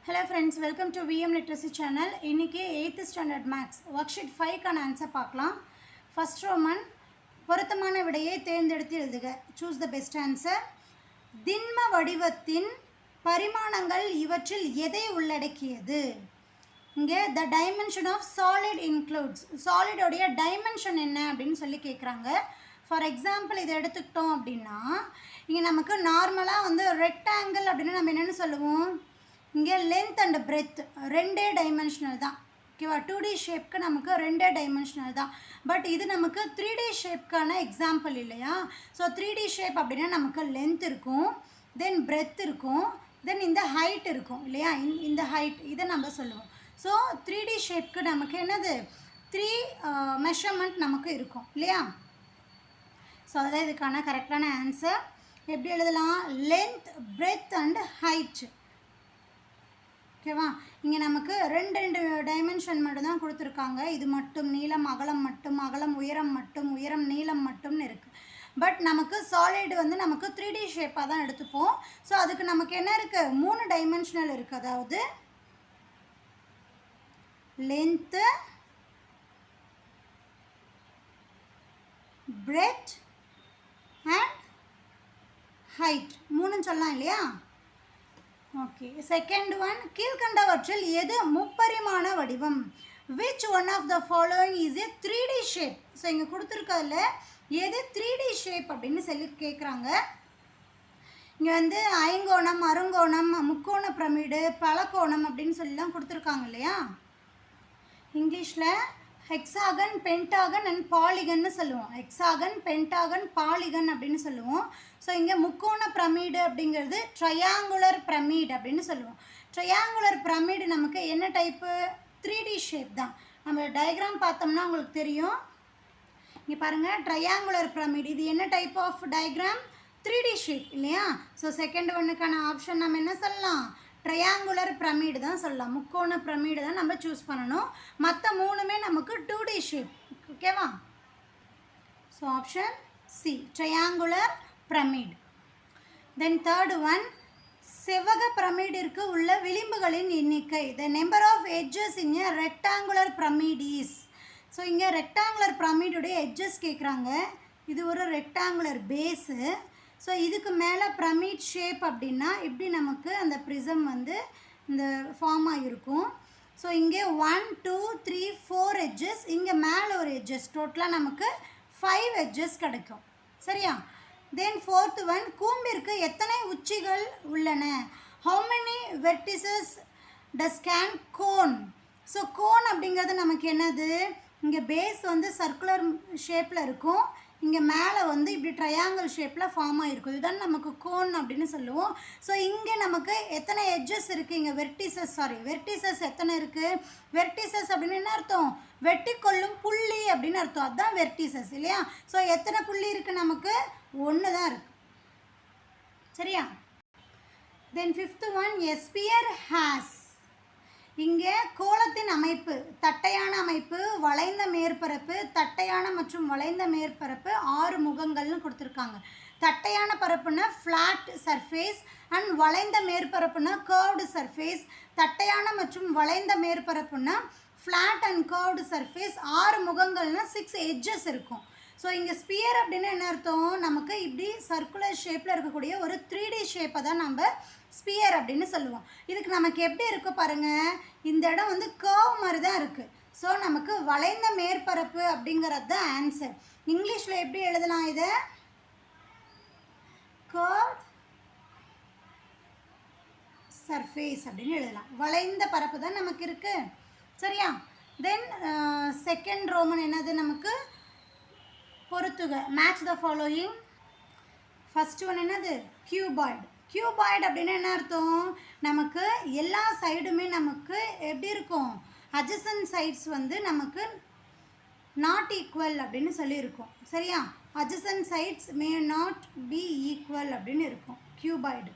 Hello friends, welcome to VM Literacy channel. இன்னைக்கு 8th standard maths worksheet 5 கான answer பார்க்கலாம். First Roman பொருத்தமான விடையை தேர்ந்தெடுத்து எழுதுக. Choose the best answer. திண்ம வடிவத்தின் பரிமாணங்கள் இவற்றில் எதை உள்ளடக்கியது? இங்கே the dimension of solid includes. solid உடைய dimension என்ன அப்படின்னு சொல்லி கேட்குறாங்க. For example இதை எடுத்துக்கிட்டோம் அப்படின்னா இங்கே நமக்கு நார்மலாக வந்து rectangle அப்படின்னு நம்ம என்னென்னு சொல்லுவோம்? இங்கே லென்த் அண்ட் பிரெத் ரெண்டே டைமென்ஷனல் தான். ஓகேவா? 2D ஷேப்க்கு நமக்கு ரெண்டே டைமென்ஷனல் தான். பட் இது நமக்கு 3D ஷேப்க்கான எக்ஸாம்பிள் இல்லையா? ஸோ 3D ஷேப் அப்படின்னா நமக்கு லென்த் இருக்கும், தென் பிரெத் இருக்கும், தென் இந்த ஹைட் இருக்கும் இல்லையா? இந்த ஹைட் இதை நம்ம சொல்லுவோம். ஸோ 3D ஷேப்க்கு நமக்கு என்னது 3 மெஷர்மெண்ட் நமக்கு இருக்கும் இல்லையா? ஸோ அதான் இதுக்கான கரெக்டான ஆன்சர். எப்படி எழுதலாம்? Length, breadth and height. ஓகேவா? இங்கே நமக்கு ரெண்டு டைமென்ஷன் மட்டும் தான் கொடுத்துருக்காங்க. இது மட்டும் நீளம் அகலம் மட்டும், அகலம் உயரம் மட்டும், உயரம் நீளம் மட்டும்னு இருக்குது. பட் நமக்கு சாலிட் வந்து நமக்கு 3D ஷேப்பாக தான் எடுத்துப்போம். ஸோ அதுக்கு நமக்கு என்ன இருக்குது? 3 டைமென்ஷனல் இருக்குது. அதாவது லென்த்து, பிரெத் அண்ட் ஹைட் 3 சொல்லலாம் இல்லையா? ஓகே. செகண்ட் ஒன், கீழ்கண்டவற்றில் எது முப்பரிமாண வடிவம்? Which one of the following is a 3D shape? So இங்கே கொடுத்துருக்கதில்ல எது 3D ஷேப் அப்படின்னு சொல்லி கேட்குறாங்க. இங்கே வந்து ஐங்கோணம், அருங்கோணம், முக்கோண பிரமிடு, பலகோணம் அப்படின்னு சொல்லிலாம் கொடுத்துருக்காங்க இல்லையா? இங்கிலீஷில் ஹெக்ஸாகன், பென்டாகன் அண்ட் பாலிகன்னு சொல்லுவோம். ஹெக்ஸாகன், பென்டாகன், பாலிகன் அப்படின்னு சொல்லுவோம். ஸோ இங்கே முக்கோண பிரமிடு அப்படிங்கிறது ட்ரையாங்குலர் பிரமிட் அப்படின்னு சொல்லுவோம். ட்ரையாங்குலர் பிரமிடு நமக்கு என்ன டைப்பு? 3D ஷேப் தான். நம்ம டயக்ராம் பார்த்தோம்னா உங்களுக்கு தெரியும். இங்கே பாருங்கள், ட்ரையாங்குலர் பிரமிட் இது என்ன type of diagram? 3D shape இல்லையா? ஸோ செகண்ட் ஒன்றுக்கான ஆப்ஷன் நம்ம என்ன சொல்லலாம்? ட்ரையாங்குலர் பிரமிடு தான் சொல்லலாம். முக்கோண பிரமிடு தான் நம்ம சூஸ் பண்ணணும். மற்ற மூணுமே நமக்கு 2D ஷேப். ஓகேவா? So option C, triangular pyramid. Then third one, செவ்வக பிரமிடிற்கு உள்ள விளிம்புகளின் எண்ணிக்கை. The number of edges in a rectangular pyramid is. So இங்கே ரெக்டாங்குலர் பிரமிடுடைய எட்ஜஸ் கேட்குறாங்க. இது ஒரு ரெக்டாங்குலர் பேஸு. ஸோ இதுக்கு மேலே பிரமிட் ஷேப் அப்படின்னா இப்படி நமக்கு அந்த ப்ரிசம் வந்து இந்த ஃபார்மாக இருக்கும். ஸோ இங்கே 1 2 3 4 எட்ஜஸ், இங்கே மேலே ஒரு எட்ஜஸ், டோட்டலாக நமக்கு 5 எட்ஜஸ் கிடைக்கும். சரியா? தென் ஃபோர்த் ஒன், கூம்பிற்கு எத்தனை உச்சிகள் உள்ளன? How many vertices does can cone? So cone அப்படிங்கிறது நமக்கு என்னது? இங்கே பேஸ் வந்து சர்க்குலர் ஷேப்பில் இருக்கும், இங்கே மேலே வந்து இப்படி ட்ரையாங்கிள் ஷேப்பில் ஃபார்ம் ஆகிருக்கும். இதுதான் நமக்கு கோன் அப்படின்னு சொல்லுவோம். ஸோ இங்கே நமக்கு எத்தனை எட்ஜஸ் இருக்குது? இங்கே வெர்டிசஸ் எத்தனை இருக்குது? வெர்டிசஸ் அப்படின்னு என்ன அர்த்தம்? வெட்டி கொள்ளும் புள்ளி அப்படின்னு அர்த்தம். அதுதான் வெர்டிசஸ் இல்லையா? ஸோ எத்தனை புள்ளி இருக்குது? நமக்கு 1 தான் இருக்குது. சரியா? Then fifth one, a sphere has. இங்கே கோளத்தின் அமைப்பு, தட்டையான அமைப்பு, வளைந்த மேற்பரப்பு, தட்டையான மற்றும் வளைந்த மேற்பரப்பு, 6 முகங்கள்னு கொடுத்துருக்காங்க. தட்டையான பரப்புனா ஃப்ளாட் சர்ஃபேஸ் அண்ட் வளைந்த மேற்பரப்புனா கர்வ்டு சர்ஃபேஸ். தட்டையான மற்றும் வளைந்த மேற்பரப்புனா ஃப்ளாட் அண்ட் கர்வ்டு சர்ஃபேஸ். 6 முகங்கள்னா 6 எட்ஜஸ் இருக்கும். ஸோ இங்கே ஸ்பியர் அப்படின்னு என்ன அர்த்தம்? நமக்கு இப்படி சர்க்குலர் ஷேப்பில் இருக்கக்கூடிய ஒரு 3D ஷேப்பை தான் நம்ம ஸ்பியர் அப்படின்னு சொல்லுவோம். இதுக்கு நமக்கு எப்படி இருக்கு பாருங்கள், இந்த இடம் வந்து கர்வ் மாதிரி தான் இருக்குது. ஸோ நமக்கு வளைந்த மேற்பரப்பு அப்படிங்கிறது தான் ஆன்சர். இங்கிலீஷில் எப்படி எழுதலாம்? இதை கர்வ்ட் சர்ஃபேஸ் அப்படின்னு எழுதலாம். வளைந்த பரப்பு தான் நமக்கு இருக்குது. சரியா? தென் செகண்ட் ரோமன் என்னது? நமக்கு பொறுத்துக. Match the following. First one என்னது? கியூபாய்டு. கியூபாய்டு அப்படின்னா என்ன அர்த்தம்? நமக்கு எல்லா சைடுமே நமக்கு எப்படி இருக்கும்? அட்ஜசன்ட் சைட்ஸ் வந்து நமக்கு நாட் ஈக்குவல் அப்படின்னு சொல்லியிருக்கோம். சரியா? Adjacent sides may not be equal அப்படின்னு இருக்கும் கியூபாய்டு.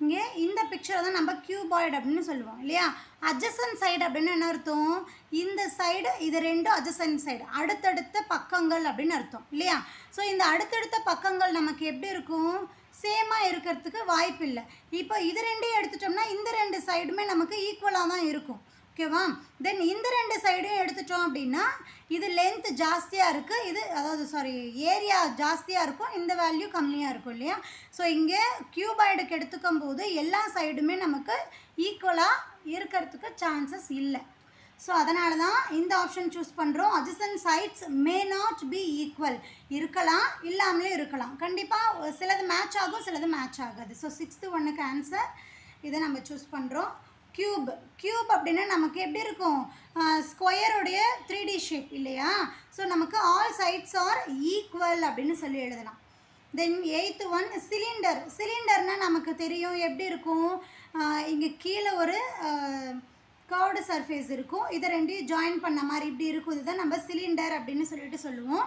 இங்கே இந்த பிக்சரை தான் நம்ம கியூபாய்டு அப்படின்னு சொல்லுவோம் இல்லையா? அட்ஜசன்ட் சைடு அப்படின்னு என்ன அர்த்தம்? இந்த சைடு இது ரெண்டும் அட்ஜசன்ட் சைடு, அடுத்தடுத்த பக்கங்கள் அப்படின்னு அர்த்தம் இல்லையா? ஸோ இந்த அடுத்தடுத்த பக்கங்கள் நமக்கு எப்படி இருக்கும்? சேமாக இருக்கிறதுக்கு வாய்ப்பு இல்லை. இப்போ இது ரெண்டையும் எடுத்துட்டோம்னா இந்த ரெண்டு சைடுமே நமக்கு ஈக்குவலாக தான் இருக்கும். ஓகேவா? தென் இந்த ரெண்டு சைடையும் எடுத்துட்டோம் அப்படின்னா இது லென்த் ஜாஸ்தியாக இருக்குது, இது அதாவது ஏரியா ஜாஸ்தியாக இருக்கும், இந்த வேல்யூ கம்மியாக இருக்கும் இல்லையா? ஸோ இங்கே கியூபாய்டுக்கு எடுத்துக்கும் போது எல்லா சைடுமே நமக்கு ஈக்குவலாக இருக்கிறதுக்கு சான்சஸ் இல்லை. ஸோ அதனால தான் இந்த ஆப்ஷன் சூஸ் பண்ணுறோம். adjacent sides may not be equal. இருக்கலாம், இல்லாமலே இருக்கலாம். கண்டிப்பாக சிலது மேட்ச் ஆகும், சிலது மேட்ச் ஆகாது. ஸோ 6th ஒன்றுக்கு ஆன்சர் இதை நம்ம சூஸ் பண்ணுறோம். கியூப் அப்படின்னா நமக்கு எப்படி இருக்கும்? ஸ்கொயருடைய 3D ஷேப் இல்லையா? ஸோ நமக்கு ஆல் சைட்ஸ் ஆர் ஈக்குவல் அப்படின்னு சொல்லி எழுதலாம். தென் 8th ஒன் சிலிண்டர்னால் நமக்கு தெரியும் எப்படி இருக்கும்? இங்கே கீழே ஒரு கர்வ்டு சர்ஃபேஸ் இருக்கும், இதை ரெண்டையும் ஜாயின் பண்ண மாதிரி இப்படி இருக்கும், இதுதான் நம்ம சிலிண்டர் அப்படின்னு சொல்லிட்டு சொல்லுவோம்.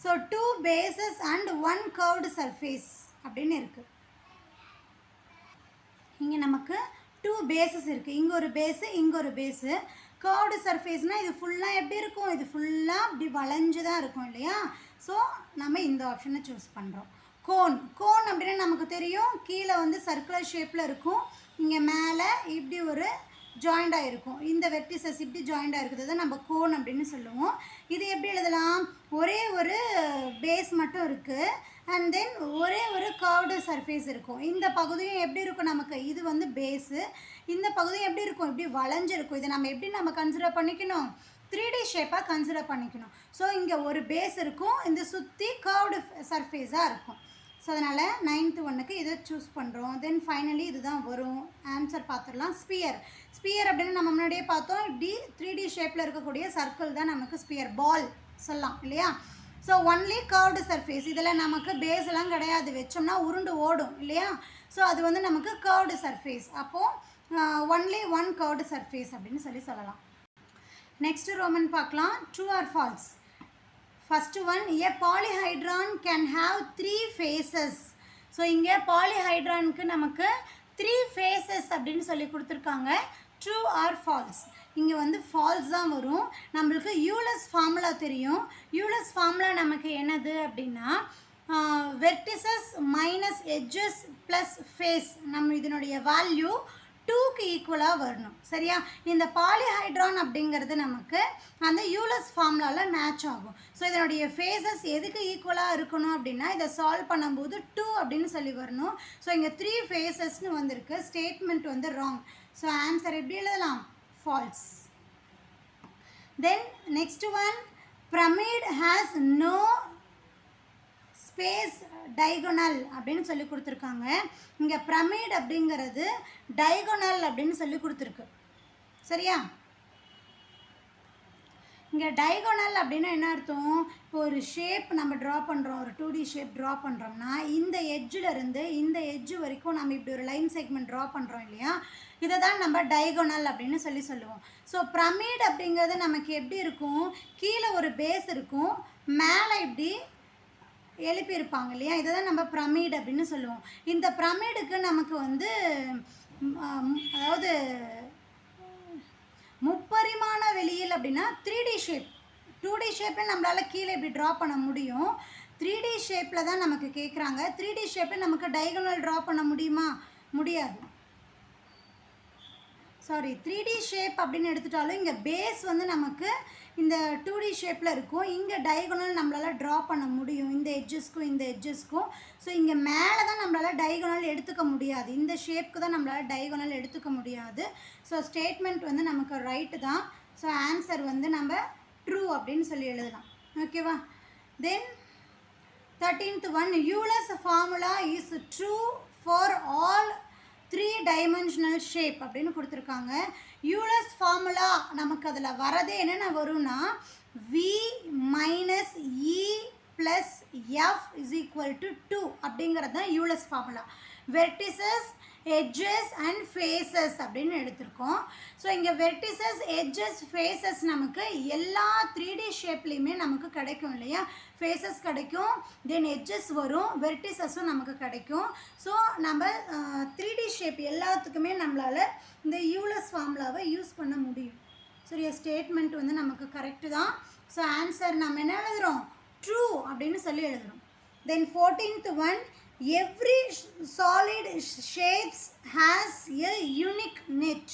So 2 bases and 1 curved surface அப்படின்னு இருக்குது. இங்கே நமக்கு 2 bases இருக்குது, இங்கே ஒரு பேஸு இங்கே ஒரு பேஸு. கர்வ்டு சர்ஃபேஸ்னால் இது ஃபுல்லாக எப்படி இருக்கும்? இது ஃபுல்லாக இப்படி வளைஞ்சு தான் இருக்கும் இல்லையா? ஸோ நம்ம இந்த ஆப்ஷனை சூஸ் பண்ணுறோம். கோன் அப்படின்னா நமக்கு தெரியும், கீழே வந்து சர்க்குலர் ஷேப்பில் இருக்கும், இங்கே மேலே இப்படி ஒரு ஜாயிண்டாக இருக்கும், இந்த வெர்டிசஸ் இப்படி ஜாயிண்டாக இருக்குது தான் நம்ம கோன் அப்படின்னு சொல்லுவோம். இது எப்படி எழுதலாம்? ஒரே ஒரு பேஸ் மட்டும் இருக்குது அண்ட் தென் ஒரே ஒரு கர்வ்டு சர்ஃபேஸ் இருக்கும். இந்த பகுதியும் எப்படி இருக்கும் நமக்கு? இது வந்து பேஸு, இந்த பகுதியும் எப்படி இருக்கும்? இப்படி வளைஞ்சிருக்கும். இதை நம்ம எப்படி கன்சிடர் பண்ணிக்கணும்? 3D ஷேப்பாக கன்சிடர் பண்ணிக்கணும். ஸோ இங்கே ஒரு பேஸ் இருக்கும், இந்த சுற்றி கர்வ்டு சர்ஃபேஸாக இருக்கும். ஸோ அதனால் 9th ஒன்றுக்கு இதை சூஸ் பண்ணுறோம். தென் ஃபைனலி இதுதான் வரும். ஆன்சர் பார்த்துடலாம். ஸ்பியர் அப்படின்னு நம்ம முன்னாடியே பார்த்தோம், இப்படி 3D ஷேப்பில் இருக்கக்கூடிய சர்க்கிள் தான் நமக்கு ஸ்பியர், பால் சொல்லலாம் இல்லையா? ஸோ ஒன்லி கர்வ்டு சர்ஃபேஸ், இதில் நமக்கு பேஸ்லாம் கிடையாது, வச்சோம்னா உருண்டு ஓடும் இல்லையா? ஸோ அது வந்து நமக்கு கர்வ்டு சர்ஃபேஸ். அப்போது ஒன்லி 1 கர்வ்டு சர்ஃபேஸ் அப்படின்னு சொல்லலாம். நெக்ஸ்ட் ரோமன் பார்க்கலாம். True or false? First one, a polyhedron can have 3 faces. So இங்கே பாலிஹைட்ரானுக்கு நமக்கு 3 faces அப்படின்னு சொல்லி கொடுத்துருக்காங்க. True or false? இங்கே வந்து ஃபால்ஸ் தான் வரும். நம்மளுக்கு யூலஸ் ஃபார்முலா தெரியும். யூலஸ் ஃபார்முலா நமக்கு என்னது அப்படின்னா vertices minus edges plus face, நம்ம இதனுடைய வேல்யூ 2க்கு ஈக்குவலாக வரணும். சரியா? இந்த பாலிஹைட்ரான் அப்படிங்கிறது நமக்கு அந்த யூலஸ் ஃபார்முலாவில் மேட்ச் ஆகும். ஸோ இதனுடைய ஃபேஸஸ் எதுக்கு ஈக்குவலாக இருக்கணும் அப்படின்னா இதை சால்வ் பண்ணும்போது 2 அப்படின்னு சொல்லி வரணும். ஸோ இங்கே 3 ஃபேஸஸ்னு வந்திருக்கு. ஸ்டேட்மெண்ட் வந்து ராங். ஸோ ஆன்சர் எப்படி எழுதலாம்? False. Then next one, pyramid has no space diagonal அப்படின்னு சொல்லி கொடுத்துருக்காங்க. இங்கே பிரமிட் அப்படிங்கிறது டைகோனல் அப்படின்னு சொல்லி கொடுத்துருக்கு. சரியா? இங்கே டைகோனல் அப்படின்னா என்ன அர்த்தம்? இப்போ ஒரு ஷேப் நம்ம ட்ரா பண்ணுறோம், ஒரு 2D ஷேப் ட்ரா பண்ணுறோம்னா இந்த எட்ஜிலேருந்து இந்த எட்ஜு வரைக்கும் நம்ம இப்படி ஒரு லைன் செக்மெண்ட் ட்ரா பண்ணுறோம் இல்லையா? இதை தான் நம்ம டைகோனல் அப்படின்னு சொல்லுவோம். ஸோ பிரமிட் அப்படிங்கிறது நமக்கு எப்படி இருக்கும்? கீழே ஒரு பேஸ் இருக்கும், மேலே இப்படி எழுப்பியிருப்பாங்க இல்லையா? இதை தான் நம்ம பிரமிட் அப்படின்னு சொல்லுவோம். இந்த பிரமிடுக்கு நமக்கு வந்து அதாவது முப்பரிமாண வெளியில் அப்படின்னா 3D ஷேப், 2D ஷேப்பில் நம்மளால் கீழே இப்படி ட்ரா பண்ண முடியும். 3D ஷேப்பில் தான் நமக்கு கேட்குறாங்க. 3D ஷேப்பில் நமக்கு டைகோனல் ட்ரா பண்ண முடியுமா? முடியாது. 3D ஷேப் அப்படின்னு எடுத்துட்டாலும் இங்கே பேஸ் வந்து நமக்கு இந்த 2D ஷேப்பில் இருக்கும். இங்கே டைகோனல் நம்மளால் ட்ரா பண்ண முடியும், இந்த எட்ஜஸ்க்கும் இந்த எட்ஜஸ்க்கும். ஸோ இங்கே மேலே தான் நம்மளால் டைகோனல் எடுத்துக்க முடியாது, இந்த ஷேப்புக்கு தான் நம்மளால் டைகோனல் எடுத்துக்க முடியாது. ஸோ ஸ்டேட்மெண்ட் வந்து நமக்கு ரைட்டு தான். ஸோ ஆன்சர் வந்து நம்ம ட்ரூ அப்படின்னு சொல்லி எழுதலாம். ஓகேவா? தென் 13th one, Euler's formula is true for all 3 dimensional shape அப்படின்னு கொடுத்துருக்காங்க. யூலஸ் ஃபார்முலா நமக்கு அதில் வரதே என்னென்ன வரும்னா v minus E plus F is equal to 2 அப்படிங்கிறது தான் Euler's formula. Vertices, edges and faces அப்படின்னு எடுத்திருக்கோம். ஸோ இங்கே வெர்டிசஸ், எட்ஜஸ், ஃபேஸஸ் நமக்கு எல்லா 3D ஷேப்லேயுமே நமக்கு கிடைக்கும் இல்லையா? ஃபேஸஸ் கிடைக்கும், தென் எட்ஜஸ் வரும், வெர்டிசஸும் நமக்கு கிடைக்கும். ஸோ நம்ம 3D ஷேப் எல்லாத்துக்குமே நம்மளால் இந்த யூலஸ் ஃபார்முலாவை யூஸ் பண்ண முடியும். சரியா? ஸ்டேட்மெண்ட் வந்து நமக்கு கரெக்டு தான். ஸோ ஆன்சர் நம்ம என்ன எழுதுகிறோம்? ட்ரூ அப்படின்னு சொல்லி எழுதுகிறோம். தென் 14th one, every solid shapes has a unique net.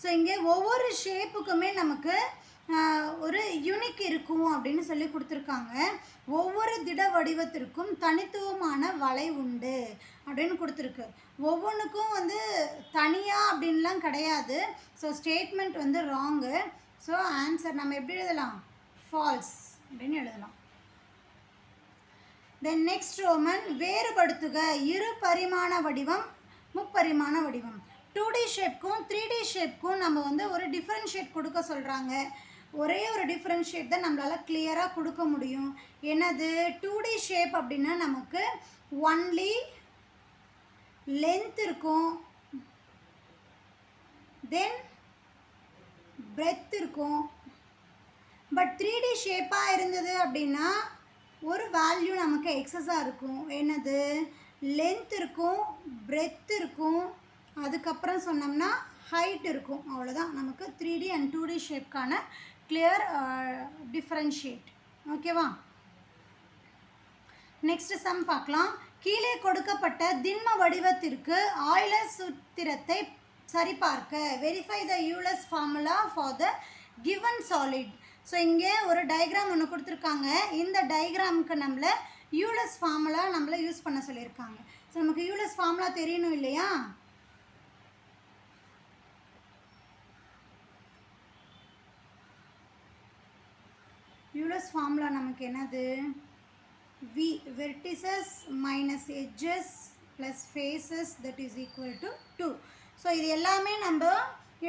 So இங்கே ஒவ்வொரு ஷேப்புக்குமே நமக்கு ஒரு யூனிக் இருக்கும் அப்படின்னு சொல்லி கொடுத்துருக்காங்க. ஒவ்வொரு திட வடிவத்திற்கும் தனித்துவமான வலை உண்டு அப்படின்னு கொடுத்துருக்கு. ஒவ்வொன்றுக்கும் வந்து தனியாக அப்படின்லாம் கிடையாது. ஸோ ஸ்டேட்மெண்ட் வந்து ராங்கு. ஸோ ஆன்சர் நம்ம எப்படி எழுதலாம்? ஃபால்ஸ் அப்படின்னு எழுதலாம். தென் நெக்ஸ்ட் ரோமன், வேறுபடுத்துக இரு பரிமாண வடிவம் முப்பரிமாண வடிவம். 2D ஷேப்க்கும் 3D ஷேப்க்கும் நம்ம வந்து ஒரு டிஃப்ரென்ஷியேட் கொடுக்க சொல்கிறாங்க. ஒரே ஒரு டிஃப்ரென்ஷியேட் தான் நம்மளால் கிளியராக கொடுக்க முடியும். என்னது? 2D ஷேப் அப்படின்னா நமக்கு ஒன்லி லென்த் இருக்கும், தென் பிரெத் இருக்கும். பட் 3D ஷேப்பாக இருந்தது அப்படின்னா ஒரு வேல்யூ நமக்கு எக்ஸஸாக இருக்கும். என்னது? லென்த் இருக்கும், பிரெத் இருக்கும், அதுக்கப்புறம் சொன்னோம்னா ஹைட் இருக்கும். அவ்வளோதான் நமக்கு 3D அண்ட் 2D ஷேப்க்கான கிளியர் டிஃப்ரென்ஷியேட். ஓகேவா? நெக்ஸ்ட் சம் பார்க்கலாம். கீழே கொடுக்கப்பட்ட திண்ம வடிவத்திற்கு ஆய்லர் சூத்திரத்தை சரிபார்க்க. Verify the Euler's formula for the given solid. So இங்கே ஒரு டயக்ராம் ஒன்று கொடுத்துருக்காங்க. இந்த டயக்ராமுக்கு நம்மளை யூலர்ஸ் ஃபார்முலா நம்மளை யூஸ் பண்ண சொல்லியிருக்காங்க. ஸோ நமக்கு யூலர்ஸ் ஃபார்முலா தெரியணும் இல்லையா? யூலர்ஸ் ஃபார்முலா நமக்கு என்னது? V vertices minus edges plus faces that is equal to 2. So இது எல்லாமே நம்ம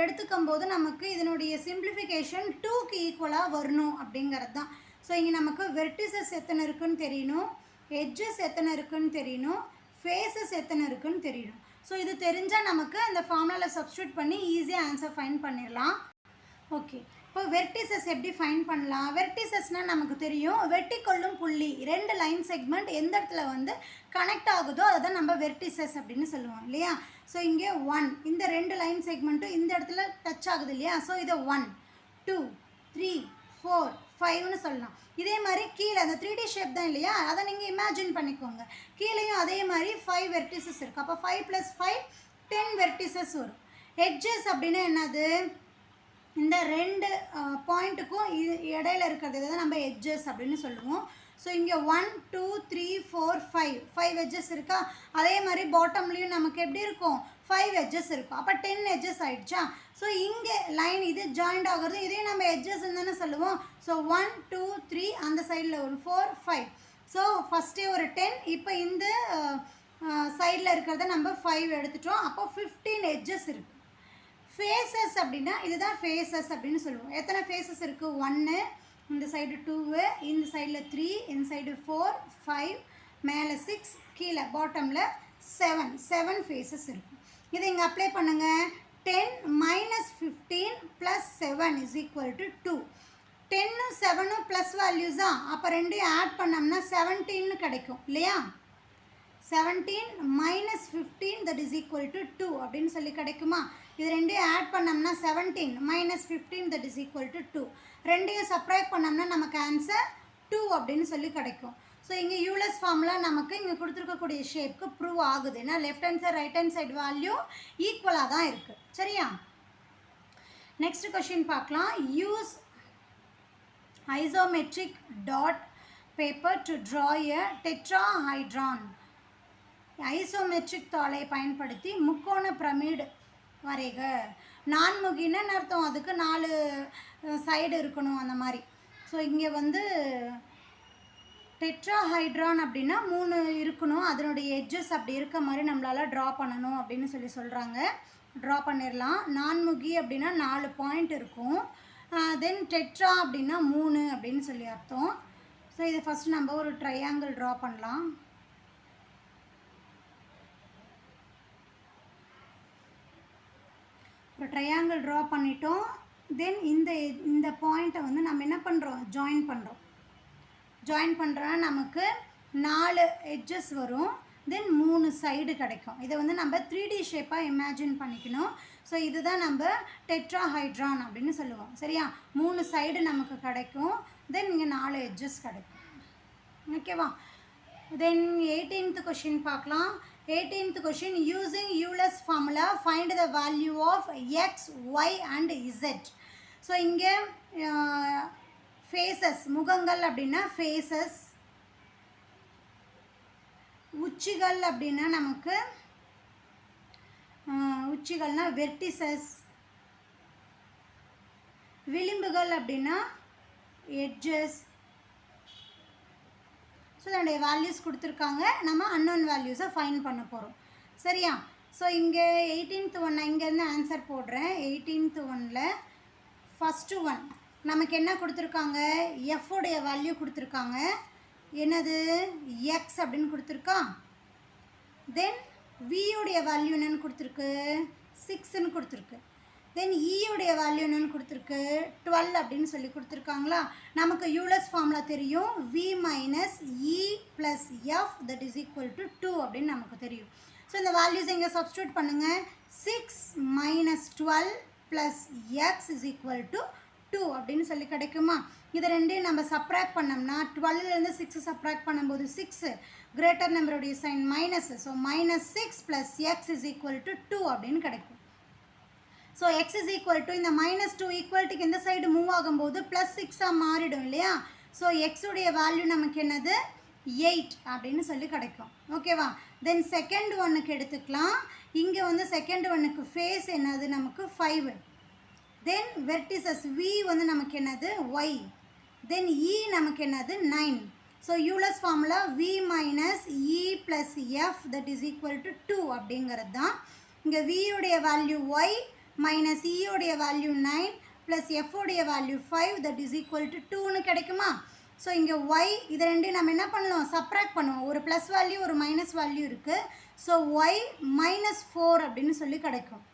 எடுத்துக்கும் போது நமக்கு இதனுடைய சிம்பிளிஃபிகேஷன் 2க்கு ஈக்குவலாக வரணும் அப்படிங்கிறது தான். ஸோ இங்கே நமக்கு வெர்டிசஸ் எத்தனை இருக்குன்னு தெரியணும், எட்ஜஸ் எத்தனை இருக்குன்னு தெரியணும், ஃபேஸஸ் எத்தனை இருக்குன்னு தெரியணும். ஸோ இது தெரிஞ்சால் நமக்கு அந்த ஃபார்முலாவில் சப்ஸ்டியூட் பண்ணி ஈஸியாக ஆன்சர் ஃபைண்ட் பண்ணிடலாம். ஓகே, இப்போ வெர்டிசஸ் எப்படி ஃபைண்ட் பண்ணலாம்? வெர்டிசஸ்னால் நமக்கு தெரியும், வெட்டி கொள்ளும் புள்ளி. 2 லைன் செக்மெண்ட் எந்த இடத்துல வந்து கனெக்ட் ஆகுதோ அதை தான் நம்ம வெர்டிசஸ் அப்படின்னு சொல்லுவோம் இல்லையா? ஸோ இங்கே 1, இந்த 2 லைன் செக்மெண்ட்டும் இந்த இடத்துல டச் ஆகுது இல்லையா? ஸோ இதை 1 2 3 4 5ன்னு சொல்லலாம். இதே மாதிரி கீழே அந்த 3D ஷேப் தான் இல்லையா? அதை நீங்கள் இமேஜின் பண்ணிக்கோங்க. கீழேயும் அதே மாதிரி 5 வெர்டிசஸ் இருக்குது. அப்போ 5 + 5 10 வெர்டிசஸ் வரும். எட்ஜஸ் அப்படின்னா என்னது? இந்த 2 பாயிண்ட்டுக்கும் இடையில இருக்கிறது தான் நம்ம எட்ஜஸ் அப்படின்னு சொல்லுவோம். ஸோ இங்கே 1 2 3 4 5 எட்ஜஸ் இருக்கா? அதே மாதிரி பாட்டம்லேயும் நமக்கு எப்படி இருக்கும்? 5 எட்ஜஸ் இருக்கும். அப்போ 10 எட்ஜஸ் ஆகிடுச்சா? ஸோ இங்கே லைன் இது ஜாயிண்ட் ஆகிறது, இதையும் நம்ம எட்ஜஸ் தானே சொல்லுவோம். ஸோ 1 2 3 அந்த சைடில் ஒரு 4 5. ஸோ ஃபஸ்ட்டே ஒரு 10. இப்போ இந்த சைடில் இருக்கிறத நம்ம 5 எடுத்துட்டோம். அப்போ 15 எட்ஜஸ் இருக்குது. ஃபேஸஸ் அப்படின்னா இதுதான் ஃபேஸஸ் அப்படின்னு சொல்லுவோம். எத்தனை ஃபேஸஸ் இருக்குது? 1, இந்த சைடு 2, இந்த சைடில் 3, இந்த சைடு 4 5, மேலே 6, கீழே பாட்டமில் 7 ஃபேஸஸ் இருக்கும். இதை இங்கே அப்ளை பண்ணுங்கள். 10 - 15 + 7 = 2. 10 7 ப்ளஸ் வேல்யூஸ் தான். அப்போ ரெண்டையும் ஆட் பண்ணோம்னா 17 கிடைக்கும் இல்லையா? 17 - 15 that is equal to 2 அப்படின்னு சொல்லி கிடைக்குமா? இது ரெண்டையும் ஆட் பண்ணோம்னா 17 - 15 that is equal to 2. ரெண்டையும் சப்ராக்ட் பண்ணோம்னா நமக்கு ஆன்சர் 2 அப்படின்னு சொல்லி கிடைக்கும். ஸோ இங்கே யூலர்ஸ் ஃபார்முலா நமக்கு இங்கே கொடுத்துருக்கக்கூடிய ஷேப்க்கு ப்ரூவ் ஆகுது. ஏன்னா left hand side right hand side value ஈக்குவலாக தான் இருக்குது. சரியா? நெக்ஸ்ட் கொஷின் பார்க்கலாம். Use isometric dot paper to draw a tetrahedron. Isometric தாளை பயன்படுத்தி முக்கோண பிரமிடு வரைக. நான்முகின்னு அர்த்தம், அதுக்கு 4 சைடு இருக்கணும் அந்த மாதிரி. ஸோ இங்கே வந்து டெட்ராஹைட்ரான் அப்படின்னா 3 இருக்கணும், அதனுடைய எட்ஜஸ் அப்படி இருக்க மாதிரி நம்மளால் ட்ரா பண்ணணும் அப்படின்னு சொல்லி சொல்கிறாங்க. ட்ரா பண்ணிடலாம். நான்முகி அப்படின்னா 4 பாயிண்ட் இருக்கும். தென் டெட்ரா அப்படின்னா 3 அப்படின்னு சொல்லி அர்த்தம். ஸோ இது ஃபஸ்ட்டு நம்ம ஒரு ட்ரையாங்கிள் ட்ரா பண்ணலாம். ஒரு ட்ரையாங்கிள் ட்ரா பண்ணிட்டோம். தென் இந்த பாயிண்ட்டை வந்து நம்ம என்ன பண்ணுறோம்? ஜாயின் பண்ணுறோம். ஜாயின் பண்ணுறா நமக்கு 4 எட்ஜஸ் வரும். தென் 3 சைடு கிடைக்கும். இதை வந்து நம்ம 3D ஷேப்பாக இமேஜின் பண்ணிக்கணும். ஸோ இதுதான் நம்ம டெட்ராஹைட்ரான் அப்படின்னு சொல்லுவோம். சரியா? 3 சைடு நமக்கு கிடைக்கும். தென் இங்கே 4 எட்ஜஸ் கிடைக்கும். ஓகேவா? Then 18th question பார்க்கலாம். 18th question, using Euler's formula find the value of x, y and z. So இங்கே ஃபேஸஸ், முகங்கள் அப்படின்னா ஃபேஸஸ், உச்சிகள் அப்படின்னா நமக்கு உச்சிகள்னா வெர்டிசஸ், விளிம்புகள் அப்படின்னா எட்ஜஸ். ஸோ இதனுடைய வேல்யூஸ் கொடுத்துருக்காங்க. நம்ம அன்னோன் வேல்யூஸை ஃபைண்ட் பண்ண போகிறோம். சரியா? ஸோ இங்கே 18th ஒன் நான் இங்கேருந்து ஆன்சர் போடுறேன். 18th ஒன்னில் ஃபஸ்ட்டு ஒன் நமக்கு என்ன கொடுத்துருக்காங்க? எஃப்வுடைய வேல்யூ கொடுத்துருக்காங்க. என்னது? எக்ஸ் அப்படின்னு கொடுத்துருக்கா. தென் வியுடைய வேல்யூ என்னென்னு கொடுத்துருக்கு? 6ன்னு கொடுத்துருக்கு. தென் ஈயுடைய வேல்யூ என்னென்னு கொடுத்துருக்கு? 12 அப்படின்னு சொல்லி கொடுத்துருக்காங்களா. நமக்கு யூலர்ஸ் ஃபார்முலா தெரியும். V minus E plus F that is equal to 2 அப்படின்னு நமக்கு தெரியும். ஸோ இந்த வேல்யூஸ் இங்கே சப்ஸ்டியூட் பண்ணுங்கள். 6 minus 12 plus x is equal to 2 அப்படின்னு சொல்லி கிடைக்குமா. இதை ரெண்டையும் நம்ம சப்ராக்ட் பண்ணோம்னா 12லேருந்து 6 சப்ராக்ட் பண்ணும்போது 6 கிரேட்டர் நம்பருடைய sign minus. So minus 6 plus x is equal to 2 அப்படின்னு கிடைக்கும். So x is equal to இந்த மைனஸ் 2 ஈக்குவல்ட்டுக்கு இந்த சைடு மூவ் ஆகும்போது ப்ளஸ் 6ஆக மாறிடும் இல்லையா. ஸோ எக்ஸுடைய வேல்யூ நமக்கு என்னது? 8 அப்படின்னு சொல்லி கிடைக்கும். ஓகேவா? தென் செகண்ட் ஒன்னுக்கு எடுத்துக்கலாம். இங்கே வந்து செகண்ட் ஒன்னுக்கு ஃபேஸ் என்னது? நமக்கு 5. தென் வெர்டிசஸ் வி வந்து நமக்கு என்னது? y. தென் இ நமக்கு என்னது? 9. So Euler's formula V minus E plus F that is equal to 2 அப்படிங்கிறது தான். இங்கே வியுடைய வேல்யூ y மைனஸ் இயோடைய வேல்யூ 9 ப்ளஸ் எஃப்வுடைய value 5 that is equal to 2ன்னு கிடைக்குமா. ஸோ இங்கே y இது ரெண்டையும் நம்ம என்ன பண்ணலாம்? சப்ராக்ட் பண்ணுவோம். ஒரு ப்ளஸ் வேல்யூ ஒரு மைனஸ் வேல்யூ இருக்குது. ஸோ y மைனஸ் 4 அப்படின்னு சொல்லி கிடைக்கும்.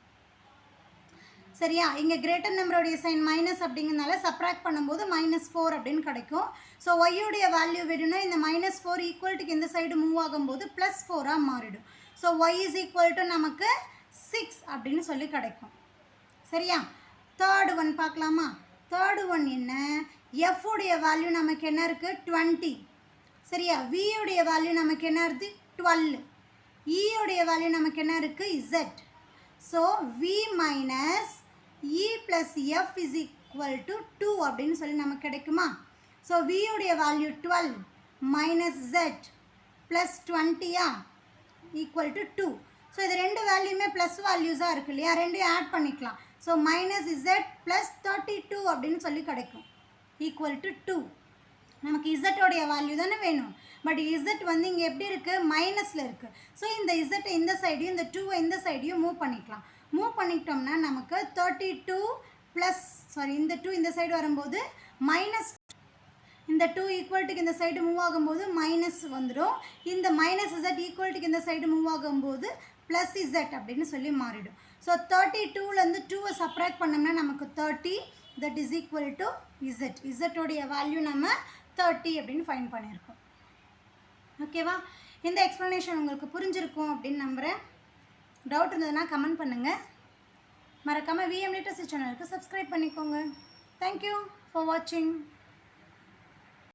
சரியா? இங்கே கிரேட்டர் நம்பருடைய சைன் மைனஸ் அப்படிங்கிறதுனால சப்ராக்ட் பண்ணும்போது மைனஸ் 4 அப்படின்னு கிடைக்கும். ஸோ ஒய்யுடைய வேல்யூ வேணும்னா இந்த மைனஸ் 4 ஈக்குவல்ட்டுக்கு இந்த சைடு மூவ் ஆகும்போது ப்ளஸ் 4ஆக மாறிடும். So Y is equal to நமக்கு 6 அப்படின்னு சொல்லி கிடைக்கும். சரியா? தேர்டு ஒன் பார்க்கலாமா. தேர்டு ஒன் என்ன? எஃப்வுடைய வேல்யூ நமக்கு என்ன இருக்குது? 20. சரியா? வியுடைய வேல்யூ நமக்கு என்ன இருக்குது? 12. ஈயுடைய வேல்யூ நமக்கு என்ன இருக்குது? Z. So V minus E plus F is equal to 2 அப்படின்னு சொல்லி நமக்கு கிடைக்குமா. ஸோ வியுடைய வேல்யூ 12 மைனஸ் Z ப்ளஸ் 20யா ஈக்குவல் டு 2. ஸோ இது ரெண்டு வேல்யூமே ப்ளஸ் வேல்யூஸாக இருக்குது இல்லையா. ரெண்டையும் ஆட் பண்ணிக்கலாம். ஸோ மைனஸ் Z ப்ளஸ் 32 அப்படின்னு சொல்லி கிடைக்கும் ஈக்குவல் டு 2. நமக்கு இசட்டோடைய வேல்யூ தானே வேணும். பட் இசட் வந்து இங்கே எப்படி இருக்குது? மைனஸில் இருக்குது. ஸோ இந்த இசட்டை இந்த சைடையும் இந்த 2வை இந்த சைடையும் மூவ் பண்ணிக்கலாம். மூவ் பண்ணிட்டோம்னா நமக்கு 32 ப்ளஸ் இந்த 2 இந்த சைடு வரும்போது மைனஸ், இந்த 2 ஈக்குவல்ட்டுக்கு இந்த சைடு மூவ் ஆகும்போது மைனஸ் வந்துடும். இந்த மைனஸ் இசட் ஈக்குவல்ட்டுக்கு இந்த சைடு மூவ் ஆகும்போது ப்ளஸ் இசட் அப்படின்னு சொல்லி மாறிடும். ஸோ 32லேருந்து 2வை சப்ராக்ட் பண்ணோம்னா நமக்கு 30 that is equal to Z. இசட்டோடைய வேல்யூ நம்ம 30 அப்படின்னு ஃபைண்ட் பண்ணியிருக்கோம். ஓகேவா? இந்த எக்ஸ்ப்ளனேஷன் உங்களுக்கு புரிஞ்சிருக்கும் அப்படின்னு நம்புகிறேன். டவுட் இருந்ததுன்னா கமெண்ட் பண்ணுங்கள். மறக்காமல் விஎம் லிட்டரசி சேனலுக்கு சப்ஸ்கிரைப் பண்ணிக்கோங்க. தேங்க்யூ ஃபார் வாட்சிங்.